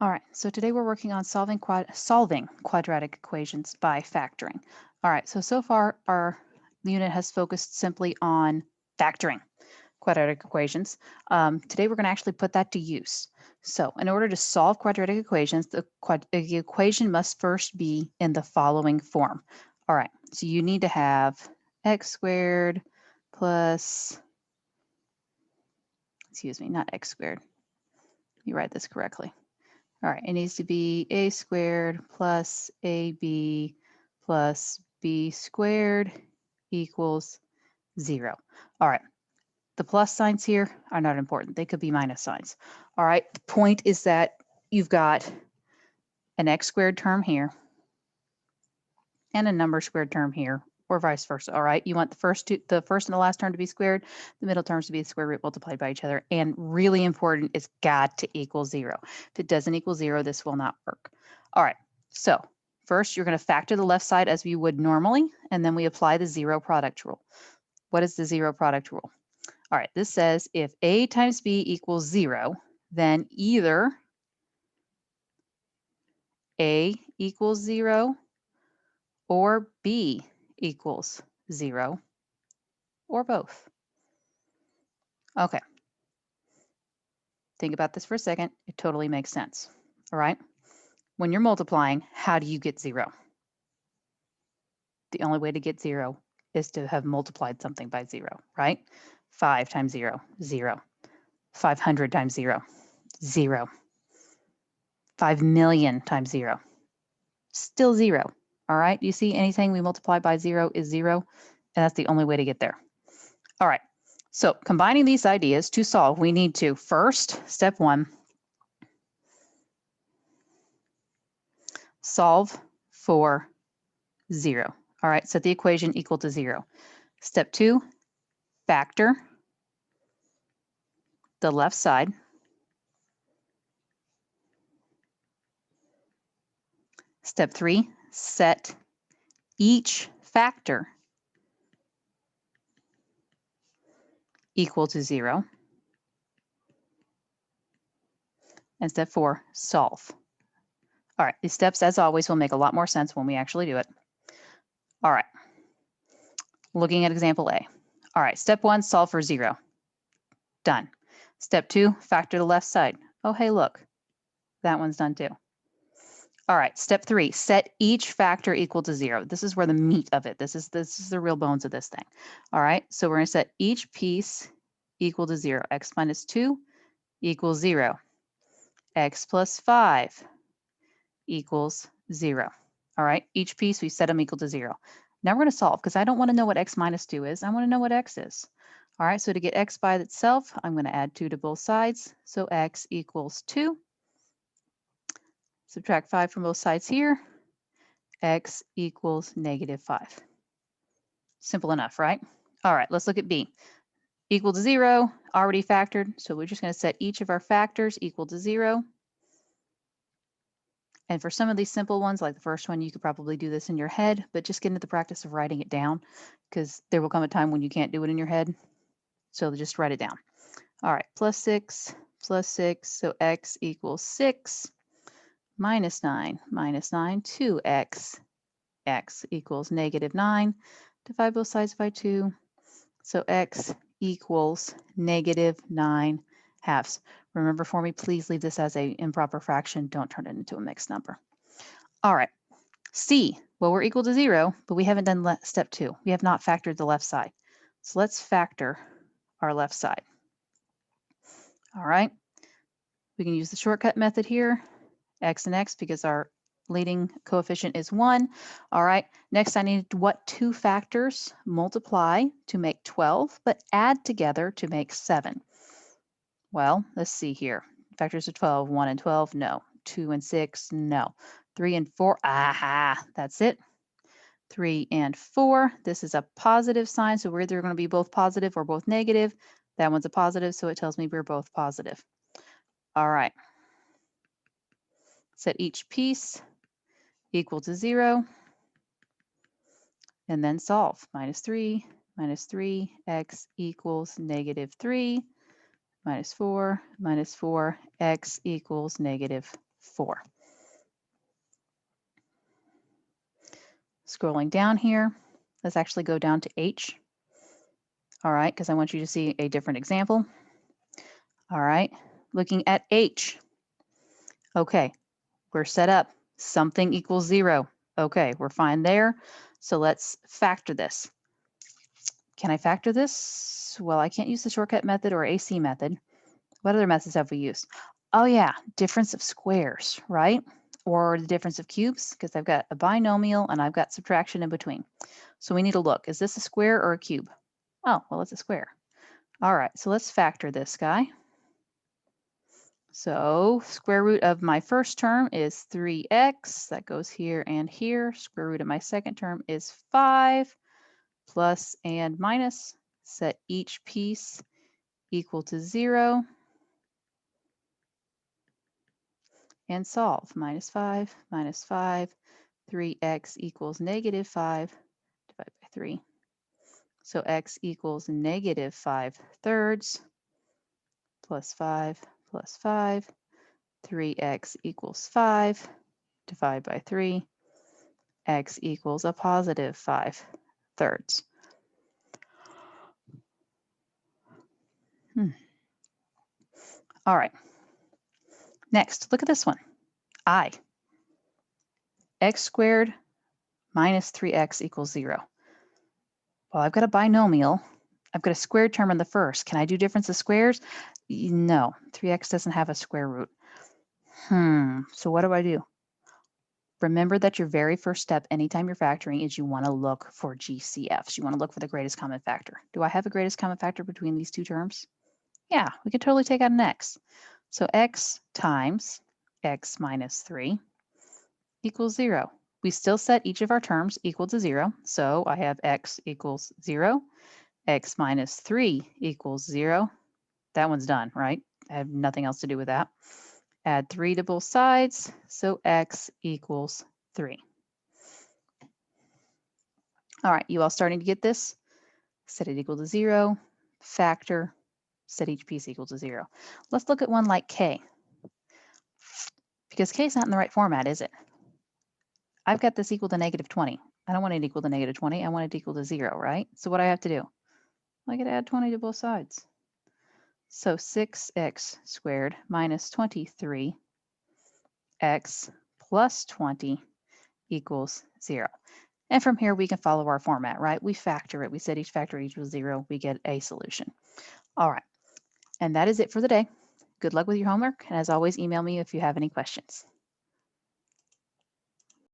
All right, so today we're working on solving quadratic equations by factoring. All right, so far our unit has focused simply on factoring quadratic equations. Today we're going to actually put that to use. So in order to solve quadratic equations, the equation must first be in the following form. All right, so you need to have x squared plus, excuse me, not x squared. You write this correctly. All right, it needs to be a squared plus ab plus b squared equals 0. All right, the plus signs here are not important. They could be minus signs. All right, the point is that you've got an x squared term here and a number squared term here, or vice versa. All right, you want the first and the last term to be squared, the middle terms to be the square root multiplied by each other, and really important, it's got to equal 0. If it doesn't equal 0, this will not work. All right, so first you're going to factor the left side as we would normally, and then we apply the 0 product rule. What is the 0 product rule? All right, this says if a times b equals 0, then either a equals 0 or b equals 0 or both. Okay, think about this for a second. It totally makes sense. All right, when you're multiplying, how do you get 0? The only way to get 0 is to have multiplied something by 0, right? 5 times 0, 0. 500 times 0, 0. 5 million times 0, still 0. All right, you see anything we multiply by 0 is 0, and that's the only way to get there. All right, so combining these ideas to solve, we need to first, step 1, solve for 0. All right, set the equation equal to 0. Step 2, factor the left side. Step 3, set each factor equal to 0. And step 4, solve. All right, these steps, as always, will make a lot more sense when we actually do it. All right, looking at example A. All right, step 1, solve for 0. Done. Step 2, factor the left side. Oh, hey, look, that one's done too. All right, step 3, set each factor equal to 0. This is where the meat of it, this is the real bones of this thing. All right, so we're going to set each piece equal to 0. X minus 2 equals 0. X plus 5 equals 0. All right, each piece we set them equal to 0. Now we're going to solve because I don't want to know what x minus 2 is. I want to know what x is. All right, so to get x by itself, I'm going to add 2 to both sides. So x equals 2. Subtract 5 from both sides here. X equals negative 5. Simple enough, right? All right, let's look at B. Equal to 0, already factored. So we're just going to set each of our factors equal to 0. And for some of these simple ones, like the first one, you could probably do this in your head, but just get into the practice of writing it down because there will come a time when you can't do it in your head. So just write it down. All right, plus 6, so x equals 6, minus 9, 2x, x equals negative 9. Divide both sides by 2, so x equals negative 9 halves. Remember for me, please leave this as an improper fraction. Don't turn it into a mixed number. All right, C, well, we're equal to 0, but we haven't done step 2. We have not factored the left side. So let's factor our left side. All right, we can use the shortcut method here, x and x, because our leading coefficient is 1. All right, next I need what 2 factors multiply to make 12, but add together to make 7. Well, let's see here. Factors of 12, 1 and 12, no. 2 and 6, no. 3 and 4, aha, that's it. 3 and 4, this is a positive sign, so we're either going to be both positive or both negative. That one's a positive, so it tells me we're both positive. All right. Set each piece equal to 0, and then solve. Minus 3, x equals negative 3, minus 4, x equals negative 4. Scrolling down here, let's actually go down to h. All right, because I want you to see a different example. All right, looking at h. Okay, we're set up. Something equals 0. Okay, we're fine there. So let's factor this. Can I factor this? Well, I can't use the shortcut method or AC method. What other methods have we used? Oh yeah, difference of squares, right? Or the difference of cubes, because I've got a binomial and I've got subtraction in between. So we need to look, is this a square or a cube? Oh, well, it's a square. All right, so let's factor this guy. So square root of my first term is 3x. That goes here and here. Square root of my second term is 5. Plus and minus. Set each piece equal to 0. And solve. Minus 5, 3x equals negative 5 divided by 3. So x equals negative 5 thirds plus 5 plus 5. 3x equals 5 divided by 3. X equals a positive 5 thirds. All right. Next, look at this one. I. X squared minus 3x equals 0. Well, I've got a binomial. I've got a squared term in the first. Can I do difference of squares? No, 3x doesn't have a square root. So what do? Remember that your very first step anytime you're factoring is you want to look for GCFs. You want to look for the greatest common factor. Do I have a greatest common factor between these two terms? Yeah, we can totally take out an x. So x times x minus 3 equals 0. We still set each of our terms equal to 0. So I have x equals 0. X minus 3 equals 0. That one's done, right? I have nothing else to do with that. Add 3 to both sides, so x equals 3. All right, you all starting to get this? Set it equal to 0, factor, set each piece equal to 0. Let's look at one like k. Because k is not in the right format, is it? I've got this equal to negative 20. I don't want it equal to negative 20. I want it equal to 0, right? So what do I have to do? I got to add 20 to both sides. So 6x squared minus 23x plus 20 equals 0. And from here, we can follow our format, right? We factor it. We set each factor equals 0. We get a solution. All right. And that is it for the day. Good luck with your homework. And as always, email me if you have any questions.